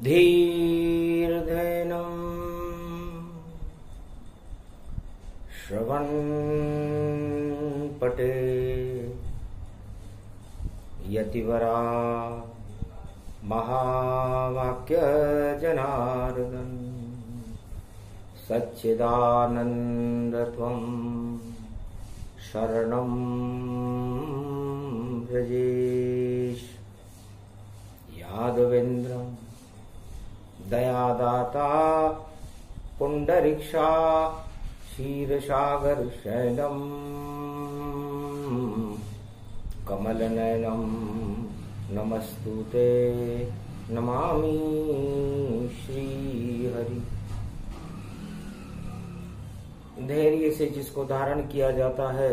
धीर्धेनं श्रवणपटे यतिवरा महावाक्य जनार्दन सच्चिदानन्दत्वं शरणं व्रजेश। यादवेन्द्रं दयादाता पुंडरीक्षा क्षीरसागर शयनं कमलनयनं नमस्तुते नमामि श्रीहरि। धैर्य से जिसको धारण किया जाता है,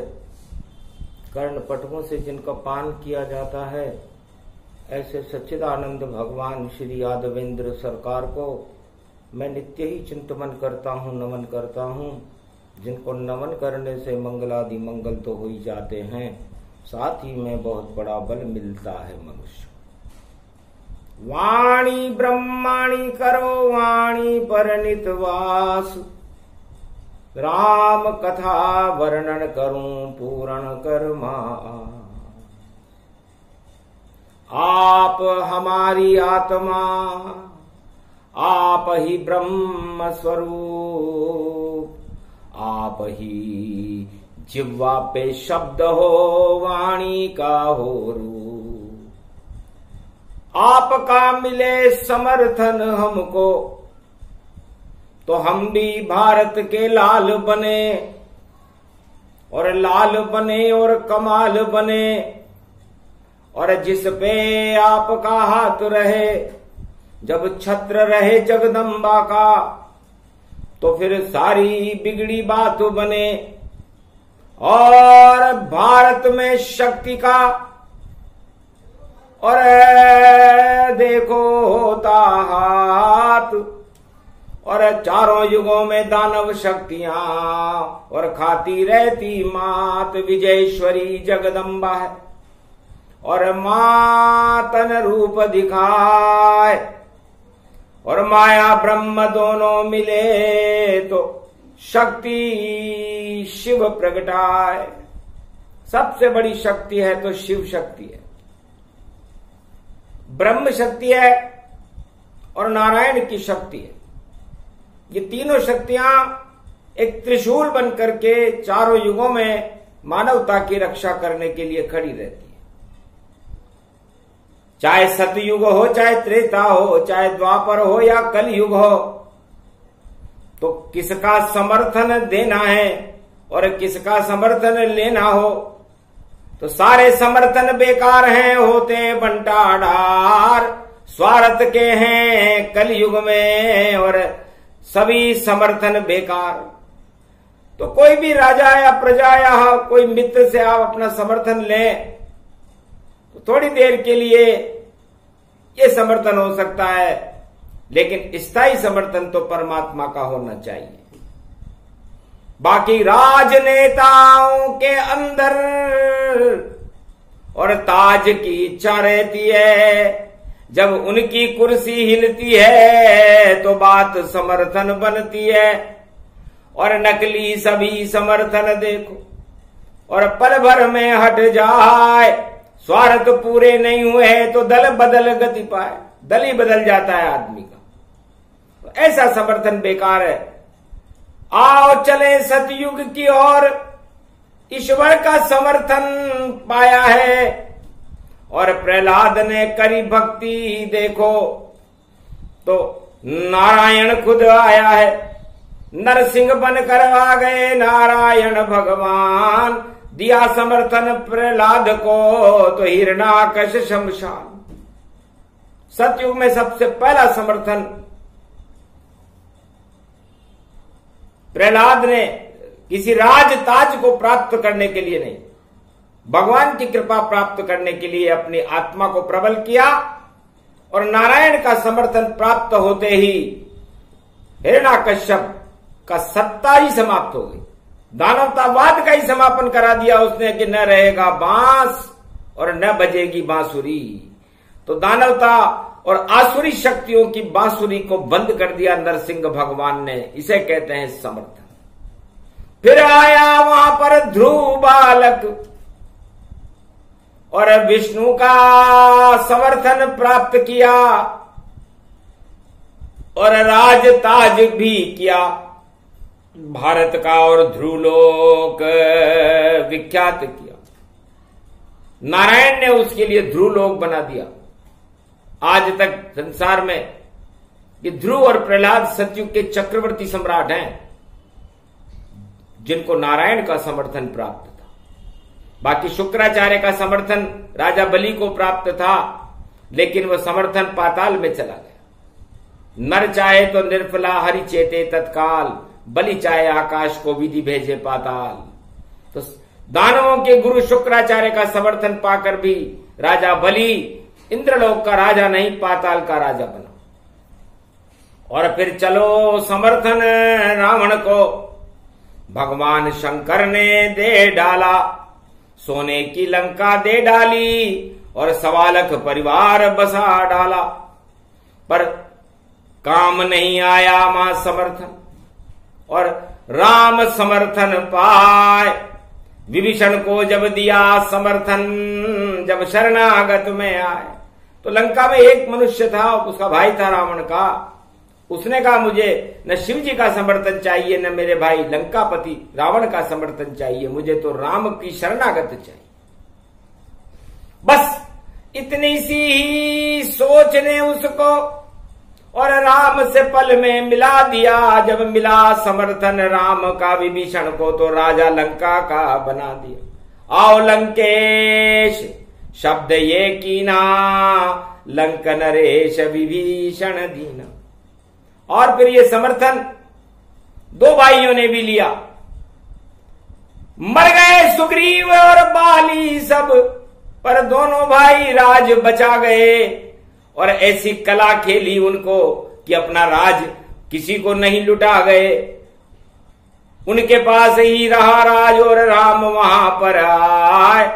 कर्णपटकों से जिनका पान किया जाता है, ऐसे सच्चिदानंद भगवान श्री यादवेंद्र सरकार को मैं नित्य ही चिंतन करता हूँ, नमन करता हूँ। जिनको नमन करने से मंगलादि मंगल तो हो ही जाते हैं, साथ ही में बहुत बड़ा बल मिलता है मनुष्य। वाणी ब्रह्माणी करो वाणी परनित वास, राम कथा वर्णन करूं पूर्ण कर्मा। आप हमारी आत्मा, आप ही ब्रह्म स्वरूप, आप ही जिह्वा पे शब्द हो, वाणी का हो रूप। आपका मिले समर्थन हमको, तो हम भी भारत के लाल बने, और लाल बने और कमाल बने। और जिस पे आपका हाथ रहे, जब छत्र रहे जगदम्बा का, तो फिर सारी बिगड़ी बात बने। और भारत में शक्ति का और देखो होता हाथ, और चारों युगों में दानव शक्तियां, और खाती रहती मात विजयेश्वरी जगदम्बा है। और मां तन रूप दिखाए, और माया ब्रह्म दोनों मिले तो शक्ति शिव प्रगटाए। सबसे बड़ी शक्ति है तो शिव शक्ति है, ब्रह्म शक्ति है और नारायण की शक्ति है। ये तीनों शक्तियां एक त्रिशूल बन करके चारों युगों में मानवता की रक्षा करने के लिए खड़ी रहती है। चाहे सतयुग हो, चाहे त्रेता हो, चाहे द्वापर हो या कलयुग हो, तो किसका समर्थन देना है और किसका समर्थन लेना हो, तो सारे समर्थन बेकार हैं, होते बंटाढार स्वार्थ के हैं कलयुग में, और सभी समर्थन बेकार। तो कोई भी राजा या प्रजा या कोई मित्र से आप अपना समर्थन लें, तो थोड़ी देर के लिए ये समर्थन हो सकता है, लेकिन स्थायी समर्थन तो परमात्मा का होना चाहिए। बाकी राजनेताओं के अंदर और ताज की इच्छा रहती है, जब उनकी कुर्सी हिलती है तो बात समर्थन बनती है। और नकली सभी समर्थन देखो, और पल भर में हट जाए, स्वार्थ पूरे नहीं हुए तो दल बदल गति पाए, दल ही बदल जाता है आदमी का। तो ऐसा समर्थन बेकार है। आओ चले सतयुग की ओर, ईश्वर का समर्थन पाया है। और प्रहलाद ने करी भक्ति देखो, तो नारायण खुद आया है, नरसिंह बनकर आ गए नारायण भगवान। दिया समर्थन प्रहलाद को तो हिरण्याकश शमशान। सतयुग में सबसे पहला समर्थन प्रहलाद ने किसी राज ताज को प्राप्त करने के लिए नहीं, भगवान की कृपा प्राप्त करने के लिए अपनी आत्मा को प्रबल किया। और नारायण का समर्थन प्राप्त होते ही हिरण्याकश्यप का सत्ता ही समाप्त हो गई, दानवतावाद का ही समापन करा दिया उसने कि न रहेगा बांस और न बजेगी बांसुरी। तो दानवता और आसुरी शक्तियों की बांसुरी को बंद कर दिया नरसिंह भगवान ने। इसे कहते हैं समर्थन। फिर आया वहां पर ध्रुव बालक और विष्णु का समर्थन प्राप्त किया और राज ताज भी किया भारत का और ध्रुवलोक विख्यात किया। नारायण ने उसके लिए ध्रुवलोक बना दिया। आज तक संसार में ये ध्रुव और प्रहलाद सतयुग के चक्रवर्ती सम्राट हैं जिनको नारायण का समर्थन प्राप्त था। बाकी शुक्राचार्य का समर्थन राजा बलि को प्राप्त था, लेकिन वह समर्थन पाताल में चला गया। नर चाहे तो निर्फला हरि चेते तत्काल, बलि चाहे आकाश को विधि भेजे पाताल। तो दानवों के गुरु शुक्राचार्य का समर्थन पाकर भी राजा बलि इंद्रलोक का राजा नहीं, पाताल का राजा बना। और फिर चलो समर्थन रावण को भगवान शंकर ने दे डाला, सोने की लंका दे डाली और 1.25 लाख परिवार बसा डाला। पर काम नहीं आया मां समर्थन, और राम समर्थन पाए। विभीषण को जब दिया समर्थन, जब शरणागत में आए, तो लंका में एक मनुष्य था, उसका भाई था रावण का। उसने कहा मुझे न शिव जी का समर्थन चाहिए, न मेरे भाई लंकापति रावण का समर्थन चाहिए, मुझे तो राम की शरणागत चाहिए। बस इतनी सी ही सोच ने उसको और राम से पल में मिला दिया। जब मिला समर्थन राम का विभीषण को, तो राजा लंका का बना दिया। आओ लंकेश शब्द ये कीना, लंक नरेश विभीषण दीना। और फिर ये समर्थन 2 भाइयों ने भी लिया। मर गए सुग्रीव और बाली सब, पर दोनों भाई राज बचा गए। और ऐसी कला खेली उनको कि अपना राज किसी को नहीं लुटा गए, उनके पास ही रहा राज और राम वहां पर आए।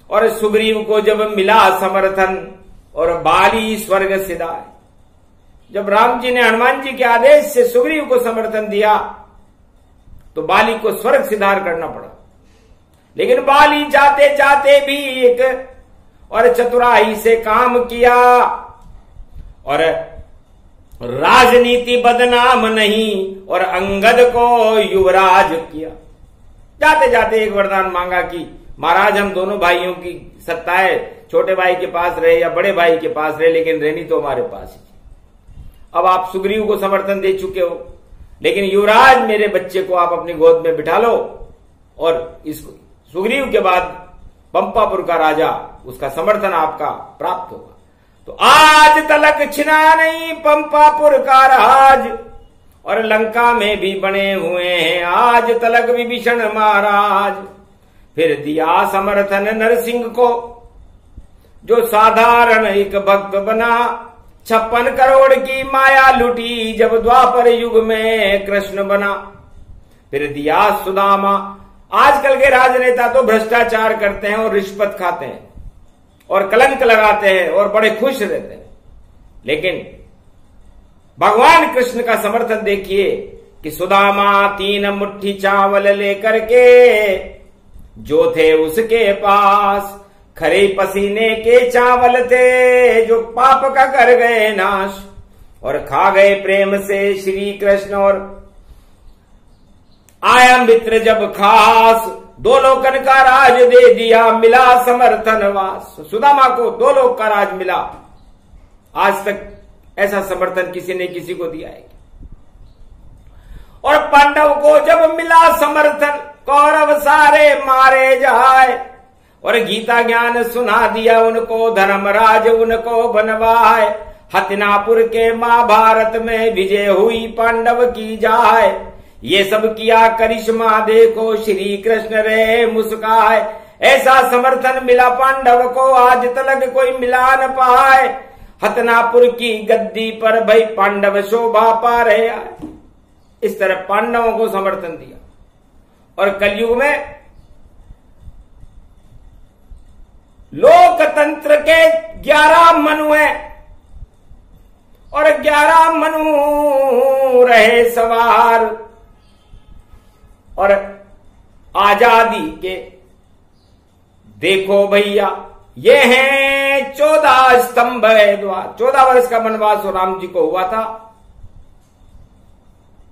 और सुग्रीव को जब मिला समर्थन और बाली स्वर्ग सिधाए। जब राम जी ने हनुमान जी के आदेश से सुग्रीव को समर्थन दिया, तो बाली को स्वर्ग सिधार करना पड़ा। लेकिन बाली जाते जाते भी एक और चतुराई से काम किया और राजनीति बदनाम नहीं, और अंगद को युवराज किया। जाते जाते एक वरदान मांगा कि महाराज हम दोनों भाइयों की सत्ताएं छोटे भाई के पास रहे या बड़े भाई के पास रहे, लेकिन रहनी तो हमारे पास ही। अब आप सुग्रीव को समर्थन दे चुके हो, लेकिन युवराज मेरे बच्चे को आप अपनी गोद में बिठा लो, और इसको सुग्रीव के बाद पंपापुर का राजा, उसका समर्थन आपका प्राप्त होगा। तो आज तलक छिना नहीं पंपापुर का राज, और लंका में भी बने हुए हैं आज तलक विभीषण महाराज। फिर दिया समर्थन नरसिंह को, जो साधारण एक भक्त बना। 56 करोड़ की माया लुटी जब द्वापर युग में कृष्ण बना। फिर दिया सुदामा। आजकल के राजनेता तो भ्रष्टाचार करते हैं और रिश्वत खाते हैं और कलंक लगाते हैं और बड़े खुश रहते हैं, लेकिन भगवान कृष्ण का समर्थन देखिए कि सुदामा 3 मुट्ठी चावल लेकर के जो थे उसके पास, खरे पसीने के चावल थे जो पाप का कर गए नाश, और खा गए प्रेम से श्री कृष्ण। और आया मित्र जब खास, 2 लोकन का राज दे दिया, मिला समर्थन वास। सुदामा को 2 लोक का राज मिला। आज तक ऐसा समर्थन किसी ने किसी को दिया है। और पांडव को जब मिला समर्थन, कौरव सारे मारे जाए, और गीता ज्ञान सुना दिया उनको, धर्मराज उनको बनवाए। हतिनापुर के महाभारत में विजय हुई पांडव की जाए। ये सब किया करिश्मा देखो, श्री कृष्ण रे मुस्काए। ऐसा समर्थन मिला पांडव को, आज तलक कोई मिला न पाए। हतिनापुर की गद्दी पर भाई पांडव शोभा पा रहे आए। इस तरह पांडवों को समर्थन दिया। और कलयुग में लोकतंत्र के 11 मनु हैं, और 11 मनु रहे सवार। और आजादी के देखो भैया ये हैं 14 स्तंभ है द्वार। 14 वर्ष का वनवास राम जी को हुआ था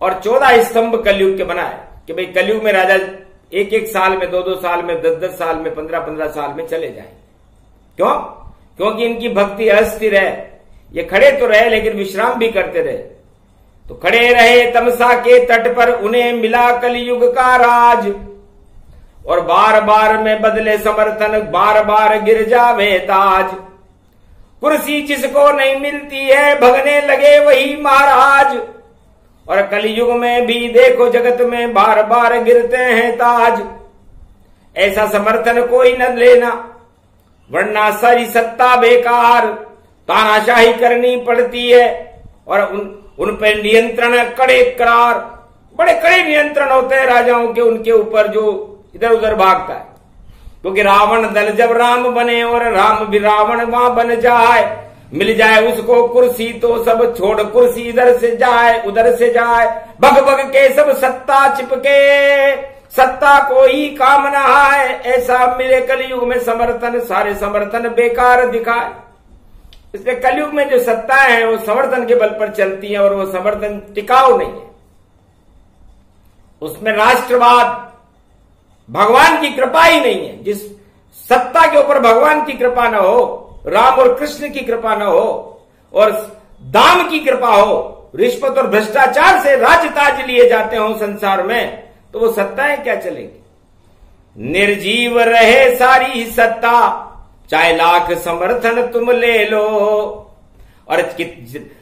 और 14 स्तंभ कलयुग के बनाए कि भाई कलयुग में राजा एक एक साल में, 2-2 साल में, 10-10 साल में, 15-15 साल में चले जाएंगे। क्यों? क्योंकि इनकी भक्ति अस्थिर है। ये खड़े तो रहे लेकिन विश्राम भी करते रहे। तो खड़े रहे तमसा के तट पर, उन्हें मिला कलयुग का राज। और बार बार में बदले समर्थन, बार बार गिर जावे ताज। कुर्सी जिसको नहीं मिलती है, भगने लगे वही महाराज। और कलयुग में भी देखो जगत में बार बार गिरते हैं ताज। ऐसा समर्थन कोई न लेना, वरना सारी सत्ता बेकार। तानाशाही करनी पड़ती है और उन पे नियंत्रण कड़े करार। बड़े कड़े नियंत्रण होते हैं राजाओं के उनके ऊपर जो इधर उधर भागता है। क्योंकि रावण दल जब राम बने और राम भी रावण वहां बन जाए, मिल जाए उसको कुर्सी तो सब छोड़ कुर्सी इधर से जाए उधर से जाए। भग भग के सब सत्ता चिपके, सत्ता को ही काम न आए। ऐसा मिले कलयुग में समर्थन, सारे समर्थन बेकार दिखाए। इसलिए कलयुग में जो सत्ता है वो समर्थन के बल पर चलती है और वो समर्थन टिकाऊ नहीं है। उसमें राष्ट्रवाद, भगवान की कृपा ही नहीं है। जिस सत्ता के ऊपर भगवान की कृपा न हो, राम और कृष्ण की कृपा न हो और दाम की कृपा हो, रिश्वत और भ्रष्टाचार से राज ताज लिए जाते हो संसार में, तो वो सत्ताएं क्या चलेगी। निर्जीव रहे सारी सत्ता, चाहे लाख समर्थन तुम ले लो। और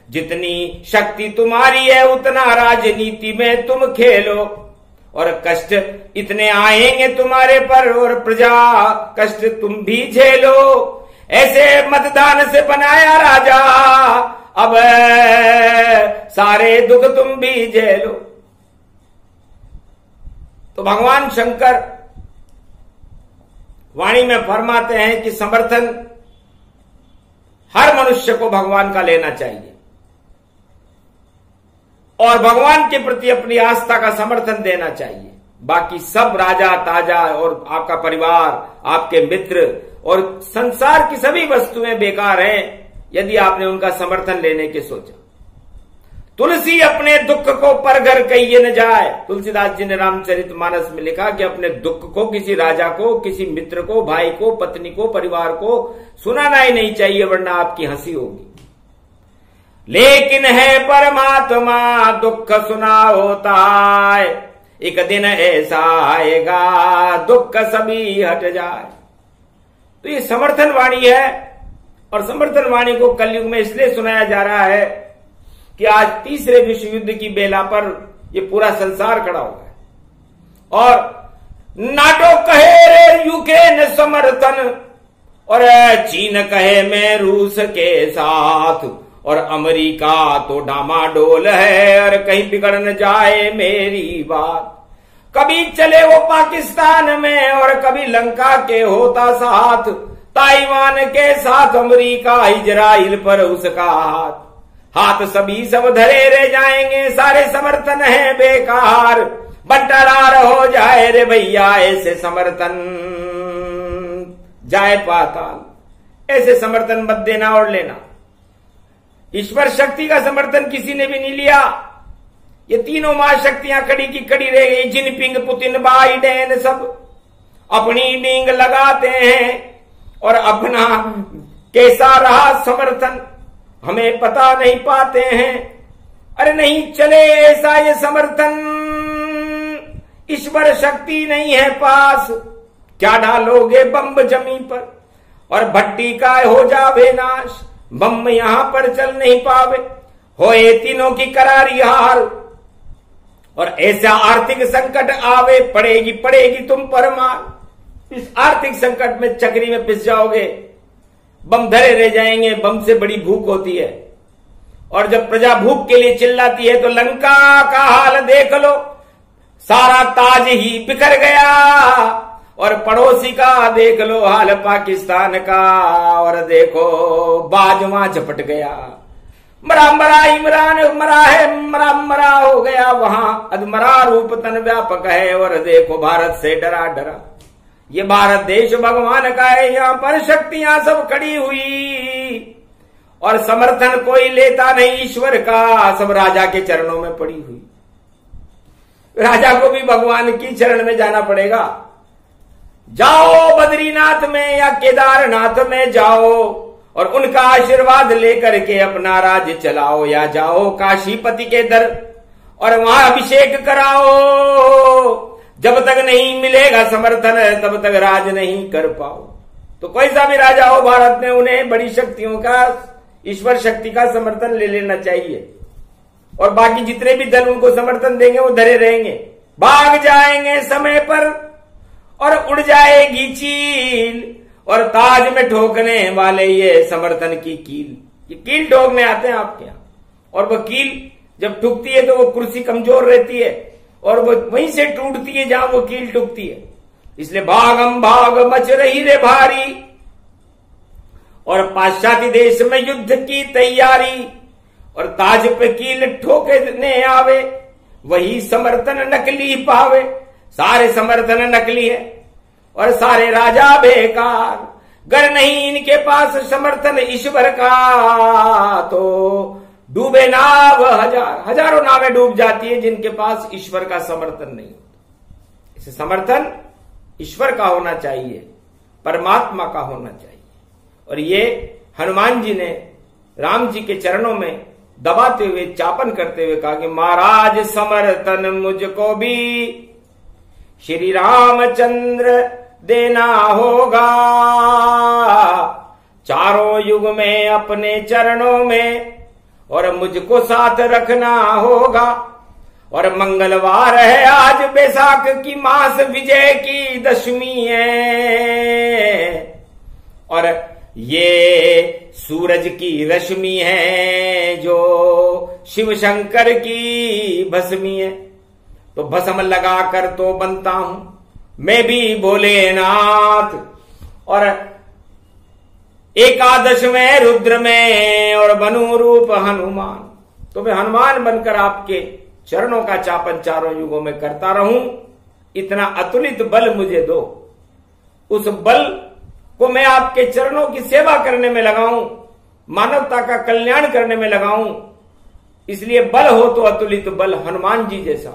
जितनी शक्ति तुम्हारी है उतना राजनीति में तुम खेलो। और कष्ट इतने आएंगे तुम्हारे पर और प्रजा कष्ट तुम भी झेलो। ऐसे मतदान से बनाया राजा, अब सारे दुख तुम भी झेलो। तो भगवान शंकर वाणी में फरमाते हैं कि समर्थन हर मनुष्य को भगवान का लेना चाहिए और भगवान के प्रति अपनी आस्था का समर्थन देना चाहिए। बाकी सब राजा ताजा और आपका परिवार, आपके मित्र और संसार की सभी वस्तुएं बेकार हैं यदि आपने उनका समर्थन लेने के सोचा। तुलसी अपने दुख को परघर कहिए न जाए। तुलसीदास जी ने रामचरितमानस में लिखा कि अपने दुख को किसी राजा को, किसी मित्र को, भाई को, पत्नी को, परिवार को सुनाना ही नहीं चाहिए, वरना आपकी हंसी होगी। लेकिन है परमात्मा दुख सुना होता है, एक दिन ऐसा आएगा दुख सभी हट जाए। तो ये समर्थन वाणी है और समर्थन वाणी को कलयुग में इसलिए सुनाया जा रहा है कि आज तीसरे विश्व युद्ध की बेला पर ये पूरा संसार खड़ा हुआ है और नाटो कहे रे यूक्रेन समर्थन और चीन कहे मैं रूस के साथ और अमेरिका तो डामाडोल है और कहीं बिगड़ न जाए मेरी बात। कभी चले वो पाकिस्तान में और कभी लंका के होता साथ, ताइवान के साथ अमेरिका इजराइल पर उसका हाथ। हाथ सभी सब धरे रह जाएंगे, सारे समर्थन है बेकार। बंटवारा हो जाए रे भैया ऐसे समर्थन, जाए पाताल। ऐसे समर्थन मत देना और लेना। ईश्वर शक्ति का समर्थन किसी ने भी नहीं लिया। ये तीनों महाशक्तियां खड़ी की खड़ी रह गई। जिनपिंग, पुतिन, बाइडेन सब अपनी डींग लगाते हैं और अपना कैसा रहा समर्थन हमें पता नहीं पाते हैं। अरे नहीं चले ऐसा ये समर्थन, ईश्वर शक्ति नहीं है पास। क्या डालोगे बम जमीन पर और भट्टी का हो जावे नाश। बम यहां पर चल नहीं पावे, होए तीनों की करारी हाल। और ऐसा आर्थिक संकट आवे, पड़ेगी पड़ेगी तुम पर मार। इस आर्थिक संकट में चक्री में पिस जाओगे, बम धरे रह जाएंगे। बम से बड़ी भूख होती है और जब प्रजा भूख के लिए चिल्लाती है तो लंका का हाल देख लो, सारा ताज ही बिखर गया। और पड़ोसी का देख लो हाल पाकिस्तान का, और देखो बाज वहां झपट गया। मरा मरा इमरान मरा है, मरा मरा हो गया वहां, अधमरा रूप तन व्यापक है, और देखो भारत से डरा डरा। ये भारत देश भगवान का है, यहां पर शक्तियां सब खड़ी हुई, और समर्थन कोई लेता नहीं ईश्वर का, सब राजा के चरणों में पड़ी हुई। राजा को भी भगवान की चरण में जाना पड़ेगा। जाओ बद्रीनाथ में या केदारनाथ में जाओ, और उनका आशीर्वाद लेकर के अपना राज्य चलाओ, या जाओ काशीपति के दर और वहां अभिषेक कराओ। जब तक नहीं मिलेगा समर्थन तब तक राज नहीं कर पाओ। तो कोई सा भी राजा हो भारत में, उन्हें बड़ी शक्तियों का, ईश्वर शक्ति का समर्थन ले लेना चाहिए, और बाकी जितने भी दल उनको समर्थन देंगे वो धरे रहेंगे। भाग जाएंगे समय पर और उड़ जाएगी चील, और ताज में ठोकने वाले ये समर्थन की कील। ये कील ठोकने आते हैं आपके यहां, और वो कील जब ठुकती है तो वो कुर्सी कमजोर रहती है, और वो वहीं से टूटती है जहां वो कील ठुकती है। इसलिए भागम भाग मच रही रे भारी, और पाश्चात्य देश में युद्ध की तैयारी, और ताज पे कील ठोकने आवे, वही समर्थन नकली पावे। सारे समर्थन नकली है और सारे राजा बेकार, गर नहीं इनके पास समर्थन ईश्वर का, तो डूबे नाव हजारों नावें डूब जाती है जिनके पास ईश्वर का समर्थन नहीं होता। इसे समर्थन ईश्वर का होना चाहिए, परमात्मा का होना चाहिए। और ये हनुमान जी ने राम जी के चरणों में दबाते हुए, चापन करते हुए कहा कि महाराज समर्थन मुझको भी श्री रामचंद्र देना होगा, चारों युग में अपने चरणों में, और मुझको साथ रखना होगा। और मंगलवार है आज, बैसाख की मास विजय की दशमी है, और ये सूरज की रश्मि है जो शिव शंकर की भस्मी है। तो भस्म लगा कर तो बनता हूं मैं भी भोलेनाथ, और एकादश में रुद्र में, और बनू रूप हनुमान। तो मैं हनुमान बनकर आपके चरणों का चापन चारों युगों में करता रहूं। इतना अतुलित बल मुझे दो, उस बल को मैं आपके चरणों की सेवा करने में लगाऊं, मानवता का कल्याण करने में लगाऊं। इसलिए बल हो तो अतुलित बल हनुमान जी जैसा।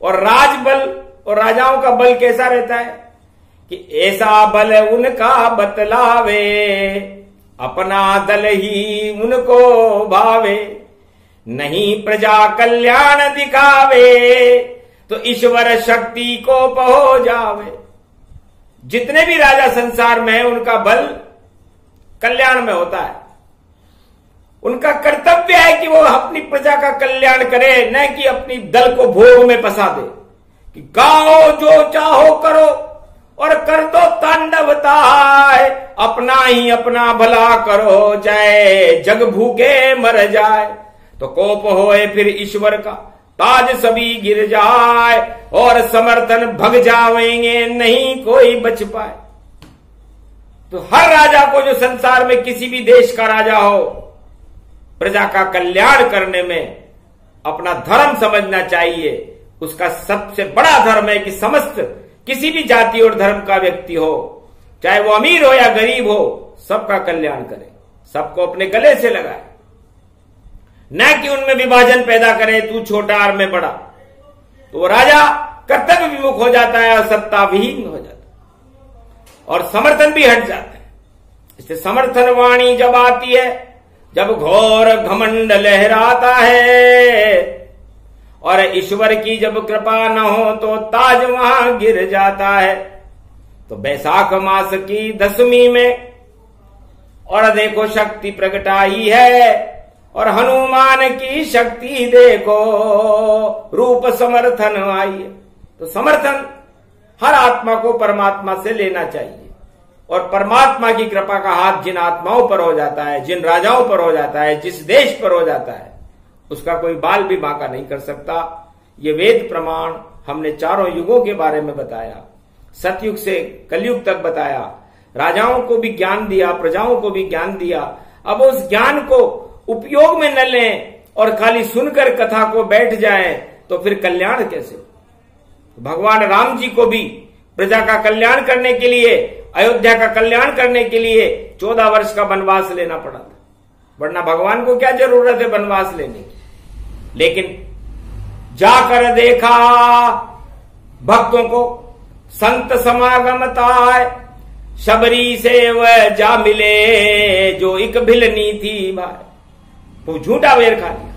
और राजबल और राजाओं का बल कैसा रहता है कि ऐसा बल उनका बतलावे, अपना दल ही उनको भावे, नहीं प्रजा कल्याण दिखावे, तो ईश्वर शक्ति को पहो जावे। जितने भी राजा संसार में हैं उनका बल कल्याण में होता है। उनका कर्तव्य है कि वो अपनी प्रजा का कल्याण करे, न कि अपनी दल को भोग में फंसा दे कि गाओ जो चाहो करो और कर दो तांडवताय, अपना ही अपना भला करो, चाहे जग भूखे मर जाए। तो कोप होए फिर ईश्वर का, ताज सभी गिर जाए, और समर्थन भग जावेंगे, नहीं कोई बच पाए। तो हर राजा को, जो संसार में किसी भी देश का राजा हो, प्रजा का कल्याण करने में अपना धर्म समझना चाहिए। उसका सबसे बड़ा धर्म है कि समस्त किसी भी जाति और धर्म का व्यक्ति हो, चाहे वो अमीर हो या गरीब हो, सबका कल्याण करे, सबको अपने गले से लगाए, न कि उनमें विभाजन पैदा करे, तू छोटा और मैं बड़ा। तो वो राजा कर्तव्य विमुख हो जाता है और सत्ता विहीन हो जाता है, और समर्थन भी हट जाता है। इससे समर्थन वाणी जब आती है, जब घोर घमंड लहराता है, और ईश्वर की जब कृपा न हो तो ताज वहां गिर जाता है। तो बैसाख मास की दशमी में, और देखो शक्ति प्रगटाई है, और हनुमान की शक्ति देखो, रूप समर्थन आई है। तो समर्थन हर आत्मा को परमात्मा से लेना चाहिए, और परमात्मा की कृपा का हाथ जिन आत्माओं पर हो जाता है, जिन राजाओं पर हो जाता है, जिस देश पर हो जाता है, उसका कोई बाल भी बांका नहीं कर सकता। ये वेद प्रमाण हमने चारों युगों के बारे में बताया, सतयुग से कलयुग तक बताया, राजाओं को भी ज्ञान दिया, प्रजाओं को भी ज्ञान दिया। अब उस ज्ञान को उपयोग में न लें और खाली सुनकर कथा को बैठ जाएं तो फिर कल्याण कैसे हो? भगवान राम जी को भी प्रजा का कल्याण करने के लिए, अयोध्या का कल्याण करने के लिए 14 वर्ष का वनवास लेना पड़ा था, वरना भगवान को क्या जरूरत है वनवास लेने की। लेकिन जाकर देखा भक्तों को संत समागम ताय, शबरी से वह जा मिले जो एक भिलनी थी भाई। वो झूठा वेर खा लिया,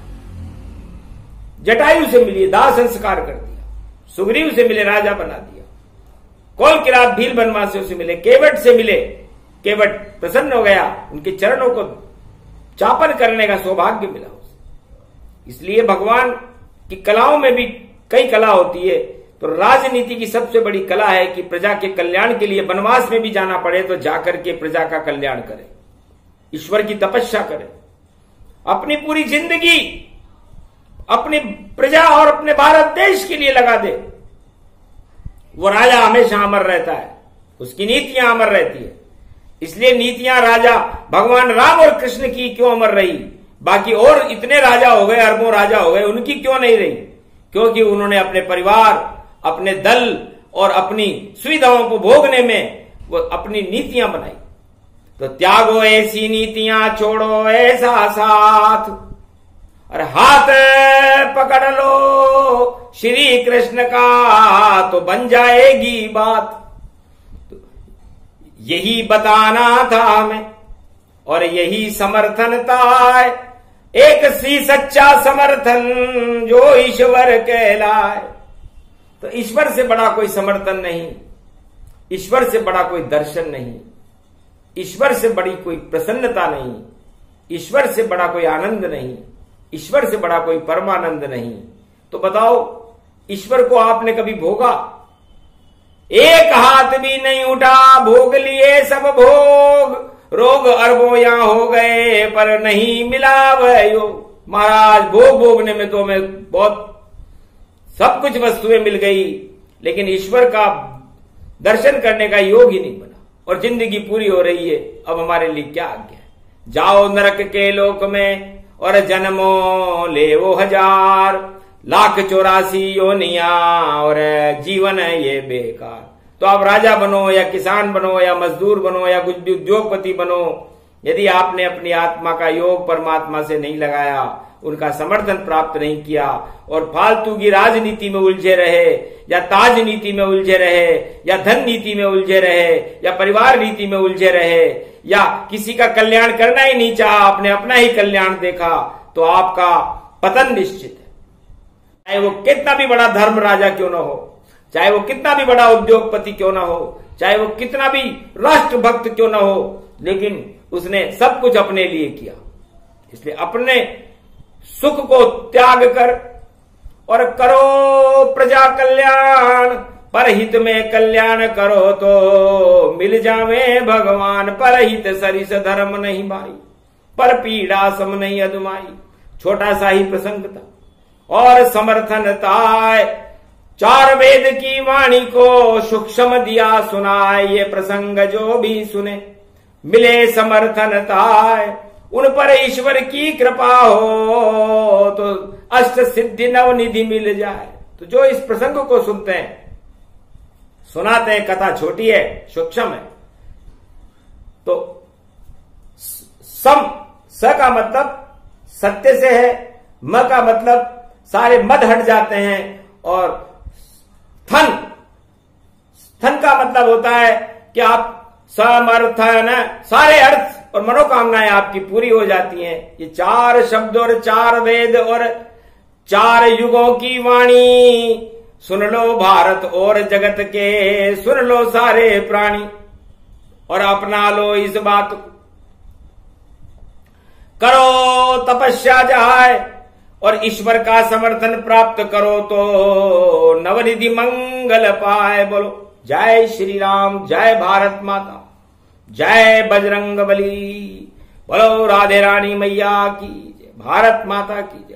जटायु से मिली दाह संस्कार कर दिया, सुग्रीव से मिले राजा बना दिया, कौल किरात भील बनवासियों से मिले, केवट से मिले, केवट प्रसन्न हो गया, उनके चरणों को चापन करने का सौभाग्य मिला उसे। इसलिए भगवान की कलाओं में भी कई कला होती है, तो राजनीति की सबसे बड़ी कला है कि प्रजा के कल्याण के लिए वनवास में भी जाना पड़े तो जाकर के प्रजा का कल्याण करे, ईश्वर की तपस्या करे, अपनी पूरी जिंदगी अपनी प्रजा और अपने भारत देश के लिए लगा दे। वो राजा हमेशा अमर रहता है, उसकी नीतियां अमर रहती है। इसलिए नीतियां राजा भगवान राम और कृष्ण की क्यों अमर रही, बाकी और इतने राजा हो गए, अरबों राजा हो गए, उनकी क्यों नहीं रही? क्योंकि उन्होंने अपने परिवार, अपने दल और अपनी सुविधाओं को भोगने में वो अपनी नीतियां बनाई। तो त्यागो ऐसी नीतियां, छोड़ो ऐसा साथ, और हाथ पकड़ लो श्री कृष्ण का तो बन जाएगी बात। तो यही बताना था हमें और यही समर्थन था, एक सी सच्चा समर्थन जो ईश्वर कहलाए। तो ईश्वर से बड़ा कोई समर्थन नहीं, ईश्वर से बड़ा कोई दर्शन नहीं, ईश्वर से बड़ी कोई प्रसन्नता नहीं, ईश्वर से बड़ा कोई आनंद नहीं, ईश्वर से बड़ा कोई परमानंद नहीं। तो बताओ, ईश्वर को आपने कभी भोगा? एक हाथ भी नहीं उठा, भोग लिए सब भोग, रोग अरबों यहां हो गए पर नहीं मिला वह योग। महाराज, भोग भोगने में तो हमें बहुत सब कुछ वस्तुएं मिल गई, लेकिन ईश्वर का दर्शन करने का योग ही नहीं बना और जिंदगी पूरी हो रही है। अब हमारे लिए क्या आज्ञा है? जाओ नरक के लोक में और जन्मों ले वो 1000 लाख 84 योनिया और जीवन है ये बेकार। तो आप राजा बनो या किसान बनो या मजदूर बनो या कुछ भी उद्योगपति बनो, यदि आपने अपनी आत्मा का योग परमात्मा से नहीं लगाया, उनका समर्थन प्राप्त नहीं किया और फालतू की राजनीति में उलझे रहे या ताज नीति में उलझे रहे या धन नीति में उलझे रहे या परिवार नीति में उलझे रहे या किसी का कल्याण करना ही नहीं चाहा, आपने अपना ही कल्याण देखा, तो आपका पतन निश्चित है। चाहे वो कितना भी बड़ा धर्म राजा क्यों ना हो, चाहे वो कितना भी बड़ा उद्योगपति क्यों ना हो, चाहे वो कितना भी राष्ट्रभक्त क्यों ना हो, लेकिन उसने सब कुछ अपने लिए किया। इसलिए अपने सुख को त्याग कर और करो प्रजा कल्याण, परहित में कल्याण करो तो मिल जावे भगवान। परहित सरिस धर्म नहीं भाई, पर पीड़ा सम नहीं अदमाई। छोटा सा ही प्रसंग था और समर्थनताय, 4 वेद की वाणी को सूक्ष्म दिया सुनाए। ये प्रसंग जो भी सुने मिले समर्थनताय, उन पर ईश्वर की कृपा हो तो अष्ट सिद्धि नवनिधि मिल जाए। तो जो इस प्रसंग को सुनते हैं, सुनाते हैं, कथा छोटी है, सूक्ष्म है, तो सम स का मतलब सत्य से है, म का मतलब सारे मद हट जाते हैं, और थन का मतलब होता है कि आप समर्थन, सारे अर्थ और मनोकामनाएं आपकी पूरी हो जाती हैं। ये 4 शब्द और 4 वेद और 4 युगों की वाणी, सुन लो भारत और जगत के, सुन लो सारे प्राणी और अपना लो इस बात को। करो तपस्या जाए और ईश्वर का समर्थन प्राप्त करो तो नवनिधि मंगल पाए। बोलो जय श्री राम, जय भारत माता, जय बजरंग बली, बोलो राधे रानी मैया की जय, भारत माता की जय।